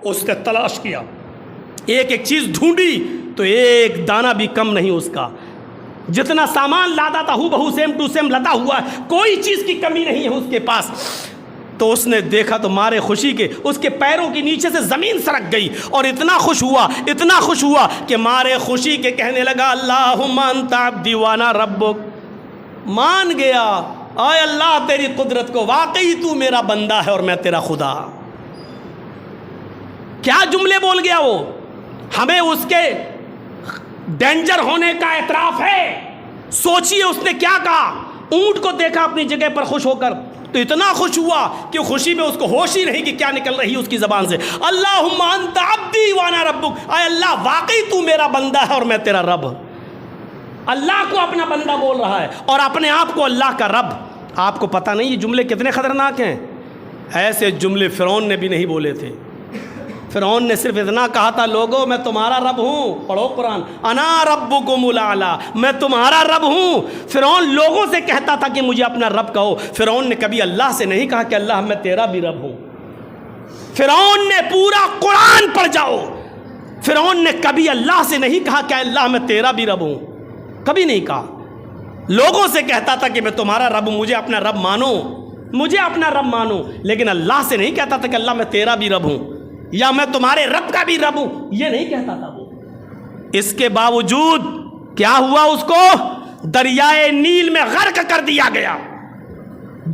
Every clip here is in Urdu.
اس نے تلاش کیا, ایک ایک چیز ڈھونڈی تو ایک دانہ بھی کم نہیں اس کا. جتنا سامان لاتا تھا ہو بہو سیم ٹو سیم لدا ہوا ہے, کوئی چیز کی کمی نہیں ہے اس کے پاس. تو اس نے دیکھا تو مارے خوشی کے اس کے پیروں کے نیچے سے زمین سرک گئی, اور اتنا خوش ہوا کہ مارے خوشی کے کہنے لگا اللہم انت عبدی وانا ربک. مان گیا اے اللہ تیری قدرت کو, واقعی تو میرا بندہ ہے اور میں تیرا خدا. کیا جملے بول گیا وہ, ہمیں اس کے ڈینجر ہونے کا اعتراف ہے. سوچئے اس نے کیا کہا. اونٹ کو دیکھا اپنی جگہ پر خوش ہو کر تو اتنا خوش ہوا کہ خوشی میں اس کو ہوش ہی نہیں کہ کیا نکل رہی اس کی زبان سے. اللہم انت عبدی وانا ربک, اے اللہ واقعی تو میرا بندہ ہے اور میں تیرا رب. اللہ کو اپنا بندہ بول رہا ہے اور اپنے آپ کو اللہ کا رب. آپ کو پتہ نہیں یہ جملے کتنے خطرناک ہیں. ایسے جملے فرعون نے بھی نہیں بولے تھے. فرعون نے صرف اتنا کہا تھا لوگوں میں تمہارا رب ہوں. پڑھو قرآن, انا ربکم الاعلی, میں تمہارا رب ہوں. فرعون لوگوں سے کہتا تھا کہ مجھے اپنا رب کہو. فرعون نے کبھی اللہ سے نہیں کہا کہ اللہ میں تیرا بھی رب ہوں. فرعون نے پورا قرآن پڑھ جاؤ, فرعون نے کبھی اللہ سے نہیں کہا کہ اللہ میں تیرا بھی رب ہوں. کبھی نہیں کہا. لوگوں سے کہتا تھا کہ میں تمہارا رب ہوں, مجھے اپنا رب مانو, مجھے اپنا رب مانو. لیکن اللہ سے نہیں کہتا تھا کہ اللہ میں تیرا بھی رب ہوں یا میں تمہارے رب کا بھی رب ہوں, یہ نہیں کہتا تھا وہ. اس کے باوجود کیا ہوا, اس کو دریائے نیل میں غرق کر دیا گیا.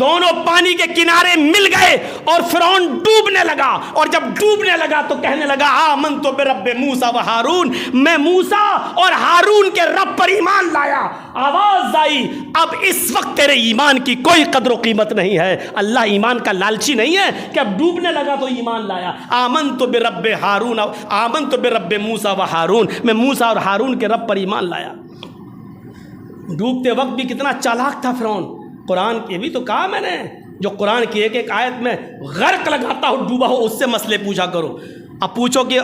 دونوں پانی کے کنارے مل گئے اور فرعون ڈوبنے لگا. اور جب ڈوبنے لگا تو کہنے لگا آمنت برب موسیٰ و ہارون, میں موسیٰ اور ہارون کے رب پر ایمان لایا. آواز آئی اب اس وقت تیرے ایمان کی کوئی قدر و قیمت نہیں ہے. اللہ ایمان کا لالچی نہیں ہے کہ اب ڈوبنے لگا تو ایمان لایا. آمنت برب ہارون, آمنت برب موسیٰ و ہارون, میں موسیٰ اور ہارون کے رب پر ایمان لایا. ڈوبتے وقت بھی کتنا چالاک تھا فرعون. قرآن کی بھی تو کہا میں نے, جو قرآن کی ایک ایک آیت میں غرق لگاتا ہو ڈوبا ہو اس سے مسئلے پوچھا کرو. اب پوچھو کہ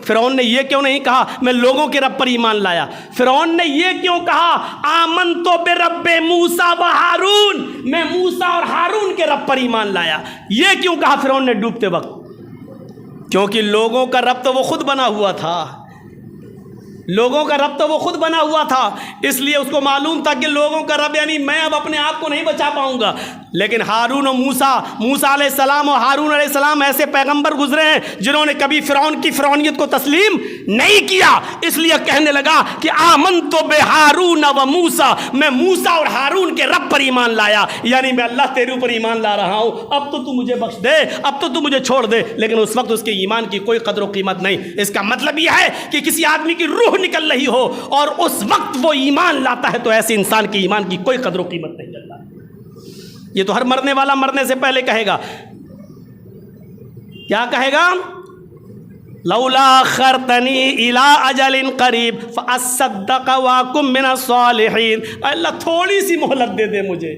فرعون نے یہ کیوں نہیں کہا میں لوگوں کے رب پر ایمان لایا. فرعون نے یہ کیوں کہا آمنت برب موسیٰ و ہارون, میں موسیٰ اور ہارون کے رب پر ایمان لایا. یہ کیوں کہا فرعون نے ڈوبتے وقت؟ کیونکہ لوگوں کا رب تو وہ خود بنا ہوا تھا. لوگوں کا رب تو وہ خود بنا ہوا تھا, اس لیے اس کو معلوم تھا کہ لوگوں کا رب یعنی میں اب اپنے آپ کو نہیں بچا پاؤں گا. لیکن ہارون و موسیٰ علیہ السلام اور ہارون علیہ السلام ایسے پیغمبر گزرے ہیں جنہوں نے کبھی فرعون کی فرعونیت کو تسلیم نہیں کیا. اس لیے کہنے لگا کہ آمنت بہارون و موسیٰ, میں موسیٰ اور ہارون کے رب پر ایمان لایا, یعنی میں اللہ تیرے اوپر ایمان لا رہا ہوں. اب تو مجھے بخش دے, اب تو مجھے چھوڑ دے. لیکن اس وقت اس کے ایمان کی کوئی قدر و قیمت نہیں. اس کا مطلب یہ ہے کہ کسی آدمی کی روح نکل رہی ہو اور اس وقت وہ ایمان لاتا ہے تو ایسے انسان کے ایمان کی کوئی قدر و قیمت نہیں چلتا. یہ تو ہر مرنے والا مرنے سے پہلے کہے گا. کیا کہے گا؟ لولا اخرتنی الی اجل قریب فاصدق واکن من الصالحین. اللہ تھوڑی سی مہلت دے دے مجھے,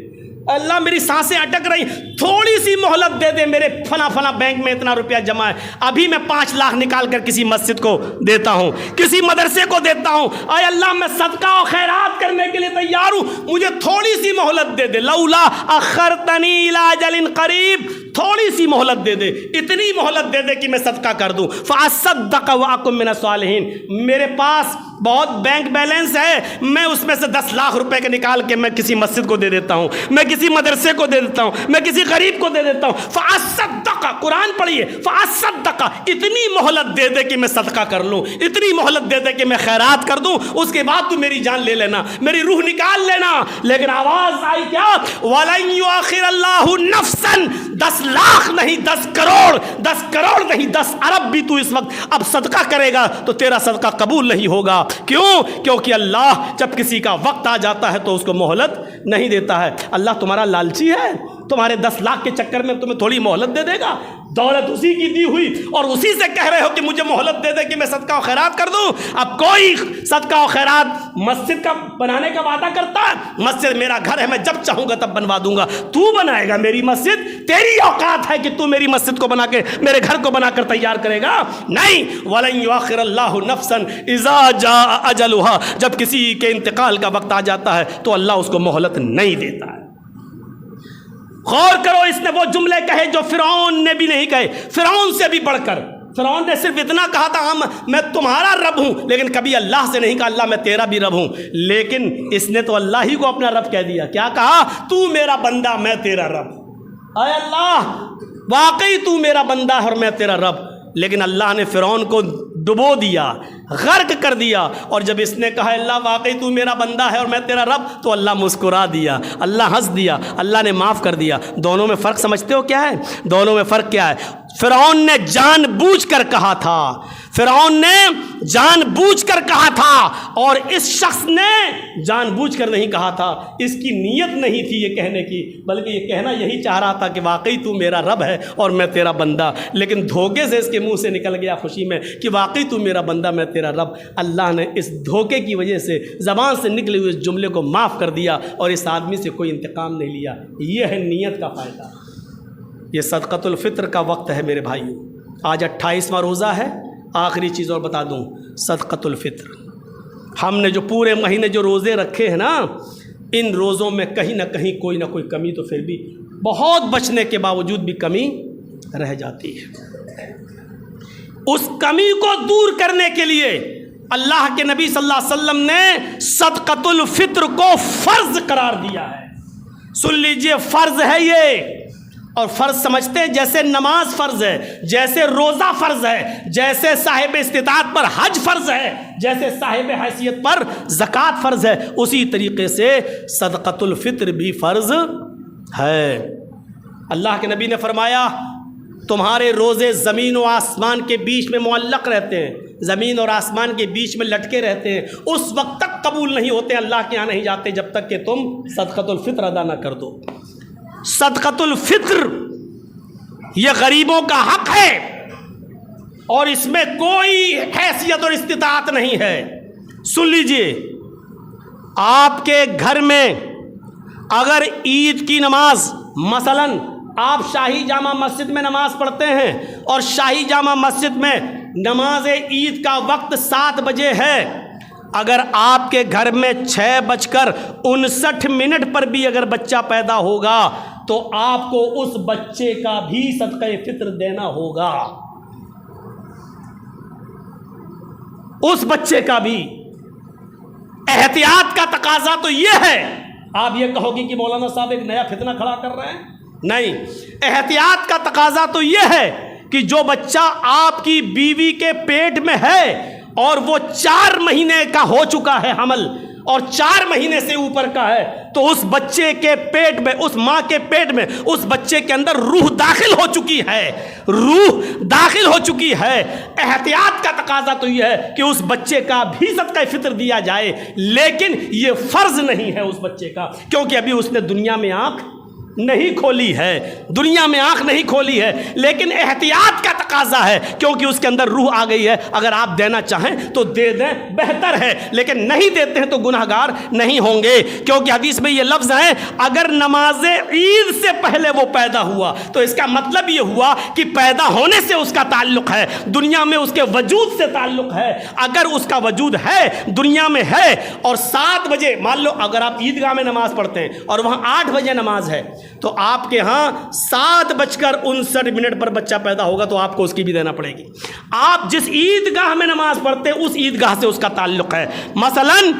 اللہ میری سانسیں اٹک رہی, تھوڑی سی مہلت دے دے. میرے فلاں بینک میں اتنا روپیہ جمع ہے, ابھی میں 5 لاکھ نکال کر کسی مسجد کو دیتا ہوں, کسی مدرسے کو دیتا ہوں. اے اللہ میں صدقہ و خیرات کرنے کے لیے تیار ہوں, مجھے تھوڑی سی مہلت دے دے. لولا اخرتنی الی اجل قریب, تھوڑی سی مہلت دے دے, اتنی مہلت دے دے کہ میں صدقہ کر دوں. فاصدق واکن من الصالحین, میرے پاس بہت بینک بیلنس ہے, میں اس میں سے 10 لاکھ روپے کے نکال کے میں کسی مسجد کو دے دیتا ہوں, میں کسی مدرسے کو دے دیتا ہوں, میں کسی غریب کو دے دیتا ہوں. فاصدق, قرآن پڑھیے, فاصدق, اتنی مہلت دے دے کہ میں صدقہ کر لوں, اتنی مہلت دے دے کہ میں خیرات کر دوں, اس کے بعد تو میری جان لے لینا, میری روح نکال لینا. لیکن آواز آئی کیا؟ وَلَن يُؤَخِّرَ اللَّهُ نَفْسًا, 10 لاکھ نہیں 10 کروڑ, 10 کروڑ نہیں 10 ارب بھی تو اس وقت اب صدقہ کرے گا تو تیرا صدقہ قبول نہیں ہوگا. کیوں؟ کیونکہ اللہ جب کسی کا وقت آ جاتا ہے تو اس کو مہلت نہیں دیتا ہے. اللہ تمہارا لالچی ہے, تمہارے 10 لاکھ کے چکر میں تمہیں تھوڑی مہلت دے دے گا. دولت اسی کی دی ہوئی اور اسی سے کہہ رہے ہو کہ مجھے مہلت دے دے کہ میں صدقہ و خیرات کر دوں. اب کوئی صدقہ و خیرات مسجد کا بنانے کا وعدہ کرتا ہے, مسجد میرا گھر ہے, میں جب چاہوں گا تب بنوا دوں گا. تو بنائے گا میری مسجد؟ تیری اوقات ہے کہ تو میری مسجد کو بنا کے میرے گھر کو بنا کر تیار کرے گا؟ نہیں. وَلَن يُؤَخِّرَ اللَّهُ نَفْسًا إِذَا جَاءَ أَجَلُهَا, جب کسی کے انتقال کا وقت آ جاتا ہے تو اللہ اس کو مہلت نہیں دیتا ہے. غور کرو, اس نے وہ جملے کہے جو فرعون نے بھی نہیں کہے, فرعون سے بھی بڑھ کر فرعون نے صرف اتنا کہا تھا ہاں میں تمہارا رب ہوں، لیکن کبھی اللہ سے نہیں کہا اللہ میں تیرا بھی رب ہوں. لیکن اس نے تو اللہ ہی کو اپنا رب کہہ دیا. کیا کہا؟ تو میرا بندہ میں تیرا رب. اے اللہ واقعی تو میرا بندہ ہے اور میں تیرا رب. لیکن اللہ نے فرعون کو ڈبو دیا، غرق کر دیا. اور جب اس نے کہا اللہ واقعی تو میرا بندہ ہے اور میں تیرا رب، تو اللہ مسکرا دیا، اللہ ہنس دیا، اللہ نے معاف کر دیا. دونوں میں فرق سمجھتے ہو کیا ہے؟ دونوں میں فرق کیا ہے؟ فرعون نے جان بوجھ کر کہا تھا، فرعون نے جان بوجھ کر کہا تھا، اور اس شخص نے جان بوجھ کر نہیں کہا تھا. اس کی نیت نہیں تھی یہ کہنے کی، بلکہ یہ کہنا یہی چاہ رہا تھا کہ واقعی تو میرا رب ہے اور میں تیرا بندہ. لیکن دھوکے سے اس کے منہ سے نکل گیا خوشی میں کہ واقعی تو میرا بندہ میں تیرا رب. اللہ نے اس دھوکے کی وجہ سے زبان سے نکلے ہوئے اس جملے کو معاف کر دیا اور اس آدمی سے کوئی انتقام نہیں لیا. یہ ہے نیت کا فائدہ. یہ صدقۃ الفطر کا وقت ہے میرے بھائیوں. آج 28واں روزہ ہے. آخری چیز اور بتا دوں، صدقۃ الفطر ہم نے جو پورے مہینے جو روزے رکھے ہیں نا، ان روزوں میں کہیں نہ کہیں کوئی نہ کوئی کمی تو پھر بھی بہت بچنے کے باوجود بھی کمی رہ جاتی ہے. اس کمی کو دور کرنے کے لیے اللہ کے نبی صلی اللہ علیہ وسلم نے صدقۃ الفطر کو فرض قرار دیا ہے. سن لیجئے، فرض ہے یہ. اور فرض سمجھتے ہیں جیسے نماز فرض ہے، جیسے روزہ فرض ہے، جیسے صاحب استطاعت پر حج فرض ہے، جیسے صاحب حیثیت پر زکوٰۃ فرض ہے، اسی طریقے سے صدقۃ الفطر بھی فرض ہے. اللہ کے نبی نے فرمایا تمہارے روزے زمین و آسمان کے بیچ میں معلق رہتے ہیں، زمین اور آسمان کے بیچ میں لٹکے رہتے ہیں، اس وقت تک قبول نہیں ہوتے، اللہ کے یہاں نہیں جاتے جب تک کہ تم صدقۃ الفطر ادا نہ کر دو. صدقۃ الفطر یہ غریبوں کا حق ہے اور اس میں کوئی حیثیت اور استطاعت نہیں ہے. سن لیجئے، آپ کے گھر میں اگر عید کی نماز، مثلاً آپ شاہی جامع مسجد میں نماز پڑھتے ہیں اور شاہی جامع مسجد میں نماز عید کا وقت 7 بجے ہے، اگر آپ کے گھر میں 6:59 پر بھی اگر بچہ پیدا ہوگا تو آپ کو اس بچے کا بھی صدقہ فطر دینا ہوگا. اس بچے کا بھی. احتیاط کا تقاضا تو یہ ہے. آپ یہ کہو گے کہ مولانا صاحب ایک نیا فتنہ کھڑا کر رہے ہیں. نہیں، احتیاط کا تقاضا تو یہ ہے کہ جو بچہ آپ کی بیوی کے پیٹ میں ہے اور وہ 4 مہینے کا ہو چکا ہے حمل، اور 4 مہینے سے اوپر کا ہے، تو اس بچے کے پیٹ میں، اس ماں کے پیٹ میں، اس بچے کے اندر روح داخل ہو چکی ہے، روح داخل ہو چکی ہے. احتیاط کا تقاضا تو یہ ہے کہ اس بچے کا بھی صدقہ فطر دیا جائے، لیکن یہ فرض نہیں ہے اس بچے کا، کیونکہ ابھی اس نے دنیا میں آنکھ نہیں کھولی ہے، دنیا میں آنکھ نہیں کھولی ہے. لیکن احتیاط کا تقاضا ہے کیونکہ اس کے اندر روح آ گئی ہے. اگر آپ دینا چاہیں تو دے دیں، بہتر ہے، لیکن نہیں دیتے ہیں تو گناہ گار نہیں ہوں گے. کیونکہ حدیث میں یہ لفظ ہے اگر نماز عید سے پہلے وہ پیدا ہوا تو اس کا مطلب یہ ہوا کہ پیدا ہونے سے اس کا تعلق ہے، دنیا میں اس کے وجود سے تعلق ہے. اگر اس کا وجود ہے، دنیا میں ہے، اور 7 بجے مان لو اگر آپ عیدگاہ میں نماز پڑھتے ہیں اور وہاں 8 بجے نماز ہے، تو آپ کے ہاں 7:59 پر بچہ پیدا ہوگا تو آپ کو اس کی بھی دینا پڑے گی. آپ جس عیدگاہ میں نماز پڑھتے ہیں اس عیدگاہ سے اس کا تعلق ہے. مثلاً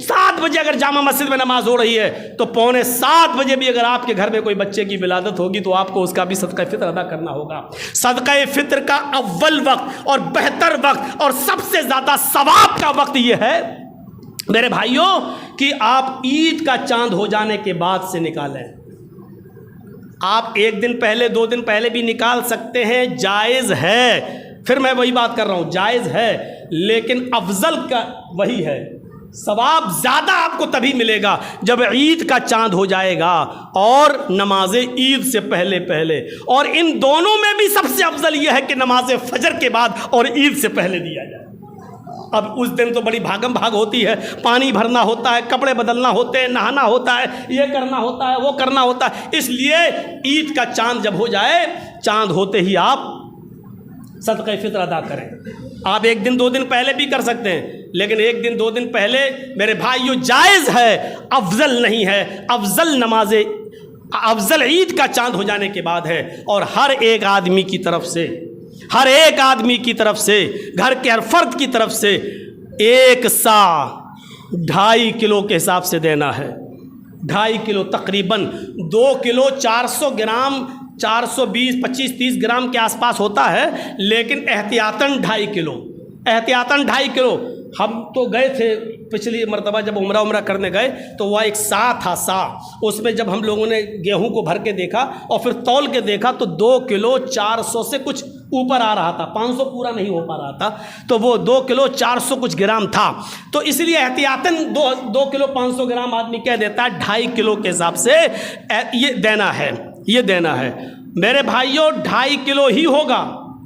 7 بجے اگر جامع مسجد میں نماز ہو رہی ہے تو 6:45 بجے بھی اگر آپ کے گھر میں کوئی بچے کی ولادت ہوگی تو آپ کو اس کا بھی صدقہ فطر ادا کرنا ہوگا. صدقہ فطر کا اول وقت اور بہتر وقت اور سب سے زیادہ ثواب کا وقت یہ ہے میرے بھائیوں کہ آپ عید کا چاند ہو جانے کے بعد سے نکالیں. آپ 1 دن پہلے 2 دن پہلے بھی نکال سکتے ہیں، جائز ہے. پھر میں وہی بات کر رہا ہوں، جائز ہے، لیکن افضل کا وہی ہے. ثواب زیادہ آپ کو تبھی ملے گا جب عید کا چاند ہو جائے گا اور نماز عید سے پہلے. اور ان دونوں میں بھی سب سے افضل یہ ہے کہ نماز فجر کے بعد اور عید سے پہلے دیا جائے. اب اس دن تو بڑی بھاگم بھاگ ہوتی ہے، پانی بھرنا ہوتا ہے، کپڑے بدلنا ہوتے ہیں، نہانا ہوتا ہے، یہ کرنا ہوتا ہے، وہ کرنا ہوتا ہے. اس لیے عید کا چاند جب ہو جائے، چاند ہوتے ہی آپ صدقہ فطر ادا کریں. آپ 1 دن 2 دن پہلے بھی کر سکتے ہیں، لیکن 1 دن 2 دن پہلے میرے بھائیو جائز ہے، افضل نہیں ہے. افضل عید کا چاند ہو جانے کے بعد ہے. اور ہر ایک آدمی کی طرف سے ہر ایک آدمی کی طرف سے، گھر کے ہر فرد کی طرف سے 1 سا 2.5 کلو کے حساب سے دینا ہے۔ 2.5 کلو تقریباً 2 کلو 400 گرام، 420 25 30 گرام کے آس پاس ہوتا ہے، لیکن احتیاطاً 2.5 کلو، احتیاطاً 2.5 کلو۔ ہم تو گئے تھے پچھلی مرتبہ جب عمرہ کرنے گئے تو وہ ایک سا تھا، سا، اس میں جب ہم لوگوں نے گیہوں کو بھر کے دیکھا اور پھر تول کے دیکھا تو 2 کلو 400 سے کچھ اوپر آ رہا تھا، 500 پورا نہیں ہو پا رہا تھا، تو وہ 2 کلو 400 کچھ گرام تھا۔ تو اس لیے احتیاطاً 2 کلو 500 گرام آدمی کہہ دیتا ہے 2.5 کلو کے حساب سے یہ دینا ہے، یہ دینا ہے۔ میرے بھائیوں 2.5 کلو ہی ہوگا۔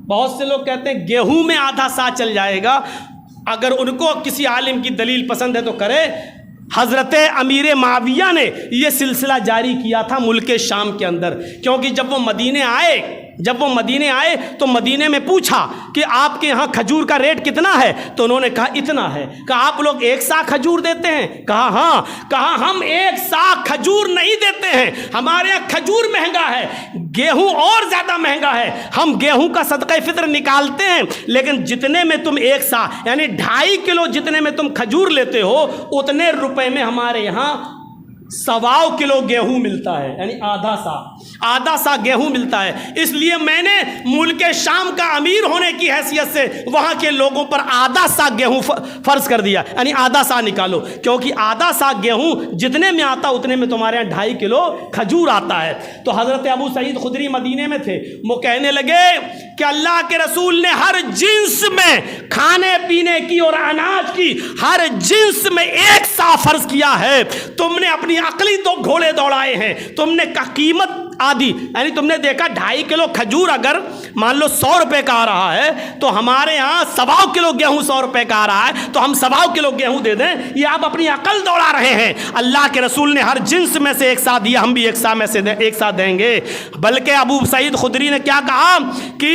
بہت سے لوگ کہتے ہیں گیہوں میں آدھا سا چل جائے گا، اگر ان کو کسی عالم کی دلیل پسند ہے تو کرے۔ حضرت امیر معاویہ نے یہ سلسلہ جاری کیا تھا ملک شام کے اندر، کیونکہ جب وہ مدینے آئے تو مدینے میں پوچھا کہ آپ کے یہاں کھجور کا ریٹ کتنا ہے، تو انہوں نے کہا اتنا ہے۔ کہا آپ لوگ 1 سا کھجور دیتے ہیں؟ کہا ہاں۔ کہا ہم 1 سا کھجور نہیں دیتے ہیں، ہمارے یہاں کھجور مہنگا ہے، گیہوں اور زیادہ مہنگا ہے، ہم گیہوں کا صدقہ فطر نکالتے ہیں، لیکن جتنے میں تم 1 سا یعنی 2.5 کلو جتنے میں تم کھجور لیتے ہو اتنے روپے میں ہمارے یہاں 1.25 کلو گیہوں ملتا ہے، یعنی آدھا سا گیہوں ملتا ہے۔ اس لیے میں نے ملک شام کا امیر ہونے کی حیثیت سے وہاں کے لوگوں پر آدھا سا گیہوں فرض کر دیا، یعنی آدھا سا نکالو، کیونکہ آدھا سا گیہوں جتنے میں آتا اتنے میں تمہارے یہاں 2.5 کلو کھجور آتا ہے۔ تو حضرت ابو سعید خدری مدینے میں تھے، وہ کہنے لگے کہ اللہ کے رسول نے ہر جنس میں، کھانے پینے کی اور اناج کی ہر جنس میں 1 سا فرض کیا ہے، تم نے اپنی عقلی تو گھوڑے دوڑائے ہیں، تم نے قیمت آدھی، یعنی تم نے دیکھا 2.5 کلو کھجور اگر مان لو 100 روپے کا آ رہا ہے تو ہمارے ہاں 1.25 کلو گیہوں 100 روپے کا آ رہا ہے، تو ہم 1.25 کلو گیہوں دے دیں، یہ آپ اپنی عقل دوڑا رہے ہیں۔ اللہ کے رسول نے ہر جنس میں سے 1 سا دیا، ہم بھی 1 سا میں سے 1 سا دیں گے۔ بلکہ ابو سعید خدری نے کیا کہا کہ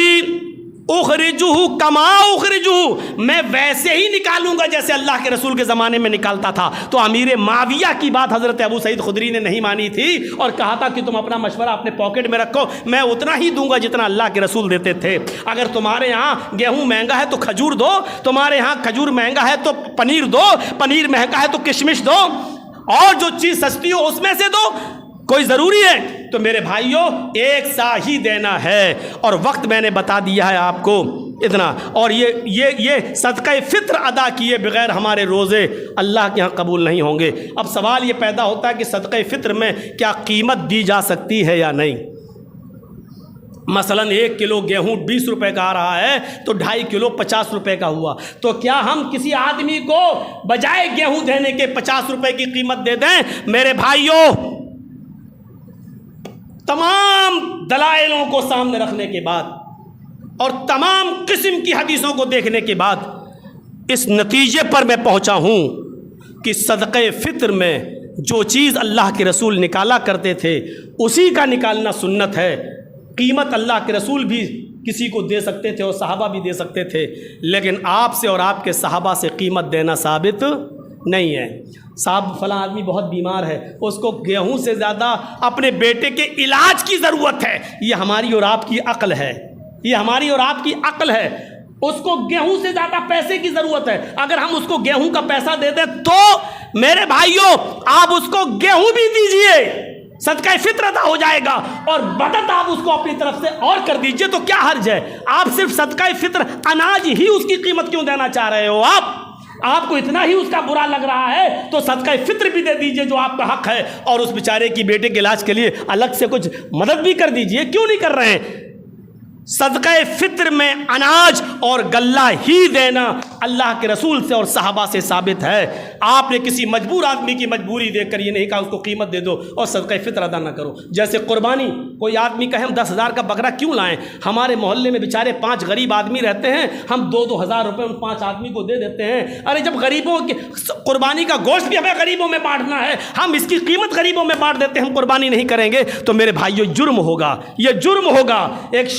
اخرجوہ کما اخرجوہ، میں ویسے ہی نکالوں گا جیسے اللہ کے رسول کے زمانے میں نکالتا تھا۔ تو امیر معاویہ کی بات حضرت ابو سعید خدری نے نہیں مانی تھی اور کہا تھا کہ تم اپنا مشورہ اپنے پاکٹ میں رکھو، میں اتنا ہی دوں گا جتنا اللہ کے رسول دیتے تھے۔ اگر تمہارے یہاں گیہوں مہنگا ہے تو کھجور دو، تمہارے یہاں کھجور مہنگا ہے تو پنیر دو، پنیر مہنگا ہے تو کشمش دو، اور جو چیز سستی ہو اس میں سے دو، کوئی ضروری ہے؟ تو میرے بھائیوں 1 سا ہی دینا ہے، اور وقت میں نے بتا دیا ہے آپ کو اتنا۔ اور یہ صدقہ فطر ادا کیے بغیر ہمارے روزے اللہ کے ہاں قبول نہیں ہوں گے۔ اب سوال یہ پیدا ہوتا ہے کہ صدقہ فطر میں کیا قیمت دی جا سکتی ہے یا نہیں؟ مثلا 1 کلو گیہوں 20 روپے کا آ رہا ہے تو 2.5 کلو 50 روپے کا ہوا، تو کیا ہم کسی آدمی کو بجائے گیہوں دینے کے 50 روپے کی قیمت دے دیں؟ میرے بھائیوں تمام دلائلوں کو سامنے رکھنے کے بعد اور تمام قسم کی حدیثوں کو دیکھنے کے بعد اس نتیجے پر میں پہنچا ہوں کہ صدقہ فطر میں جو چیز اللہ کے رسول نکالا کرتے تھے اسی کا نکالنا سنت ہے۔ قیمت اللہ کے رسول بھی کسی کو دے سکتے تھے اور صحابہ بھی دے سکتے تھے، لیکن آپ سے اور آپ کے صحابہ سے قیمت دینا ثابت نہیں ہے۔ صاحب فلاں آدمی بہت بیمار ہے، اس کو گیہوں سے زیادہ اپنے بیٹے کے علاج کی ضرورت ہے، یہ ہماری اور آپ کی عقل ہے، یہ ہماری اور آپ کی عقل ہے۔ اس کو گیہوں سے زیادہ پیسے کی ضرورت ہے، اگر ہم اس کو گیہوں کا پیسہ دے دیں تو میرے بھائیوں آپ اس کو گیہوں بھی دیجئے، صدقہ فطر ادا ہو جائے گا، اور مدد آپ اس کو اپنی طرف سے اور کر دیجئے، تو کیا حرج ہے؟ آپ صرف صدقہ فطر اناج ہی اس کی قیمت کیوں دینا چاہ رہے ہو؟ آپ کو اتنا ہی اس کا برا لگ رہا ہے تو صدقہ فطر بھی دے دیجئے جو آپ کا حق ہے، اور اس بیچارے کی بیٹے کے علاج کے لیے الگ سے کچھ مدد بھی کر دیجئے۔ کیوں نہیں کر رہے ہیں؟ صدقہ فطر میں اناج اور غلہ ہی دینا اللہ کے رسول سے اور صحابہ سے ثابت ہے۔ آپ نے کسی مجبور آدمی کی مجبوری دیکھ کر یہ نہیں کہا اس کو قیمت دے دو اور صدقہ فطر ادا نہ کرو۔ جیسے قربانی، کوئی آدمی کہے ہم 10,000 کا بکرا کیوں لائیں، ہمارے محلے میں بیچارے 5 غریب آدمی رہتے ہیں، ہم 2-2 ہزار روپے ان 5 آدمی کو دے دیتے ہیں۔ ارے جب غریبوں کی قربانی کا گوشت بھی ہمیں غریبوں میں بانٹنا ہے، ہم اس کی قیمت غریبوں میں بانٹ دیتے ہیں، ہم قربانی نہیں کریں گے، تو میرے بھائیو جرم ہوگا، یہ جرم ہوگا۔ ایک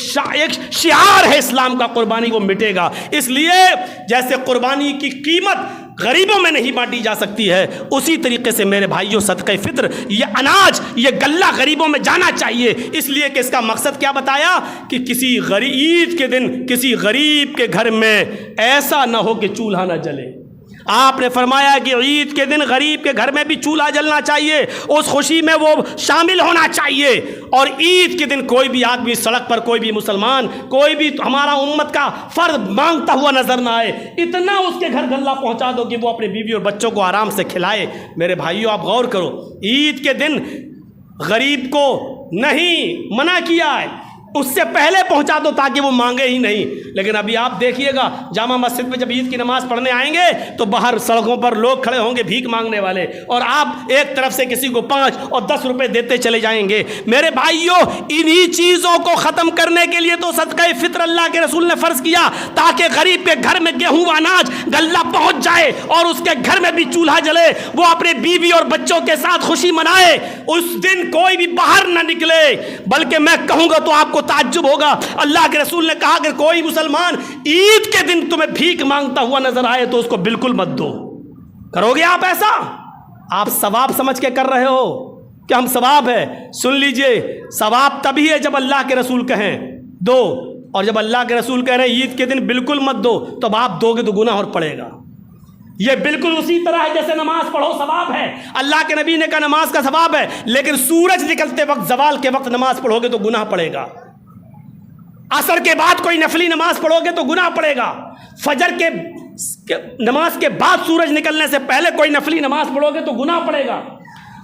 شعار ہے اسلام کا، قربانی وہ مٹے گا۔ اس لیے جیسے قربانی کی قیمت غریبوں میں نہیں بانٹی جا سکتی ہے، اسی طریقے سے میرے بھائیوں صدقہ فطر، یہ اناج، یہ غلہ غریبوں میں جانا چاہیے، اس لیے کہ اس کا مقصد کیا بتایا کہ کسی عید کے دن کسی غریب کے گھر میں ایسا نہ ہو کہ چولہا نہ جلے۔ آپ نے فرمایا کہ عید کے دن غریب کے گھر میں بھی چولہا جلنا چاہیے، اس خوشی میں وہ شامل ہونا چاہیے، اور عید کے دن کوئی بھی آدمی سڑک پر، کوئی بھی مسلمان، کوئی بھی ہمارا امت کا فرد مانگتا ہوا نظر نہ آئے، اتنا اس کے گھر غلہ پہنچا دو کہ وہ اپنے بیوی اور بچوں کو آرام سے کھلائے۔ میرے بھائیوں آپ غور کرو، عید کے دن غریب کو نہیں منع کیا ہے، اس سے پہلے پہنچا دو تاکہ وہ مانگے ہی نہیں۔ لیکن ابھی آپ دیکھیے گا جامع مسجد میں جب عید کی نماز پڑھنے آئیں گے تو باہر سڑکوں پر لوگ کھڑے ہوں گے بھیک مانگنے والے، اور آپ ایک طرف سے کسی کو 5 اور 10 روپے دیتے چلے جائیں گے۔ میرے بھائیوں انہی چیزوں کو ختم کرنے کے لیے تو صدقہ فطر اللہ کے رسول نے فرض کیا، تاکہ غریب کے گھر میں گیہوں اناج غلہ پہنچ جائے اور اس کے گھر میں بھی چولہا جلے، وہ اپنے بیوی اور بچوں کے ساتھ خوشی منائے۔ اس دن کوئی بھی باہر نہ نکلے، بلکہ میں کہوں گا تو آپ کو تعجب ہوگا، اللہ کے رسول نے کہا کہ کوئی مسلمان عید کے دن تمہیں بھیک مانگتا ہوا نظر آئے تو اس کو بالکل مت دو۔ کرو گے آپ ایسا؟ آپ ثواب سمجھ کے کر رہے ہو کہ ہم ثواب ہے؟ سن لیجئے، ثواب تبھی ہے جب اللہ کے رسول کہیں دو، اور جب اللہ کے رسول کہہ رہے ہیں عید کے دن بالکل مت دو، تو اب آپ دو گے تو گناہ اور پڑے گا۔ یہ بالکل اسی طرح ہے جیسے نماز پڑھو ثواب ہے، اللہ کے نبی نے کہا نماز کا ثواب ہے، لیکن سورج نکلتے وقت، زوال کے وقت نماز پڑھو گے تو گناہ پڑے گا۔ عصر کے بعد کوئی نفلی نماز پڑھو گے تو گناہ پڑے گا۔ فجر کے نماز کے بعد سورج نکلنے سے پہلے کوئی نفلی نماز پڑھو گے تو گناہ پڑے گا۔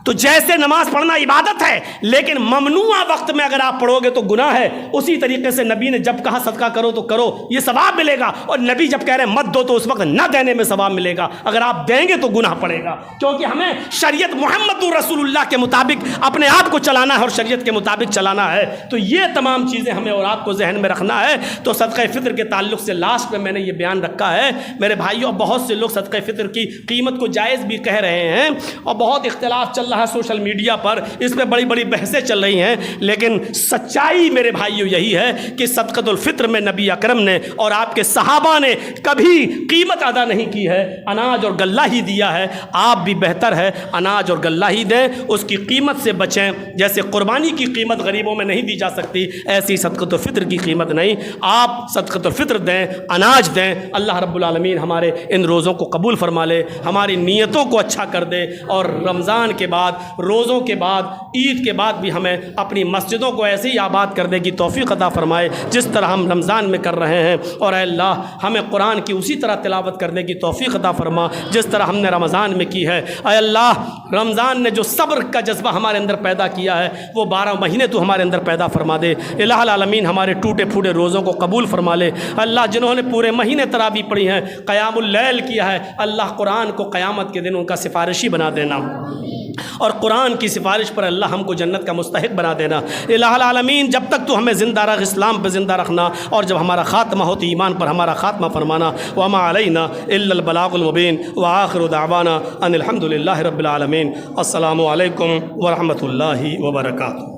تو جیسے نماز پڑھنا عبادت ہے، لیکن ممنوع وقت میں اگر آپ پڑھو گے تو گناہ ہے، اسی طریقے سے نبی نے جب کہا صدقہ کرو تو کرو، یہ ثواب ملے گا، اور نبی جب کہہ رہے ہیں مت دو تو اس وقت نہ دینے میں ثواب ملے گا، اگر آپ دیں گے تو گناہ پڑے گا، کیونکہ ہمیں شریعت محمد رسول اللہ کے مطابق اپنے آپ کو چلانا ہے اور شریعت کے مطابق چلانا ہے۔ تو یہ تمام چیزیں ہمیں اور آپ کو ذہن میں رکھنا ہے۔ تو صدقہ فطر کے تعلق سے لاسٹ میں نے یہ بیان رکھا ہے۔ میرے بھائیوں، بہت سے لوگ صدقہ فطر کی قیمت کو جائز بھی کہہ رہے ہیں، اور بہت اختلاف چل رہا ہے سوشل میڈیا پر، اس میں بڑی بڑی بحثیں چل رہی ہیں، لیکن سچائی میرے بھائیوں یہی ہے کہ صدقۃ الفطر میں نبی اکرم نے اور آپ کے صحابہ نے کبھی قیمت ادا نہیں کی ہے، اناج اور غلہ ہی دیا ہے۔ آپ بھی بہتر ہے اناج اور غلہ ہی دیں، اس کی قیمت سے بچیں۔ جیسے قربانی کی قیمت غریبوں میں نہیں دی جا سکتی، ایسی صدقۃ الفطر کی قیمت نہیں، آپ صدقۃ الفطر دیں، اناج دیں۔ اللہ رب العالمین ہمارے ان روزوں کو قبول فرما لے، ہماری نیتوں کو اچھا کر دے، اور رمضان کے بعد، روزوں کے بعد، عید کے بعد بھی ہمیں اپنی مسجدوں کو ایسے ہی آباد کرنے کی توفیق عطا فرمائے جس طرح ہم رمضان میں کر رہے ہیں، اور اے اللہ ہمیں قرآن کی اسی طرح تلاوت کرنے کی توفیق عطا فرما جس طرح ہم نے رمضان میں کی ہے۔ اے اللہ رمضان نے جو صبر کا جذبہ ہمارے اندر پیدا کیا ہے وہ 12 مہینے تو ہمارے اندر پیدا فرما دے۔ الہ العالمین ہمارے ٹوٹے پھوٹے روزوں کو قبول فرما لے۔ اللہ جنہوں نے پورے مہینے تراویح پڑھی ہیں، قیام اللیل کیا ہے، اللہ قرآن کو قیامت کے دن ان کا سفارشی بنا دینا، اور قرآن کی سفارش پر اللہ ہم کو جنت کا مستحق بنا دینا۔ الہ العالمین جب تک تو ہمیں زندہ رکھ، اسلام پہ زندہ رکھنا، اور جب ہمارا خاتمہ ہو تو ایمان پر ہمارا خاتمہ فرمانا۔ وما علینا الا البلاغ المبین، وآخر دعوانا ان الحمد للہ رب العالمین۔ السلام علیکم ورحمۃ اللہ وبرکاتہ۔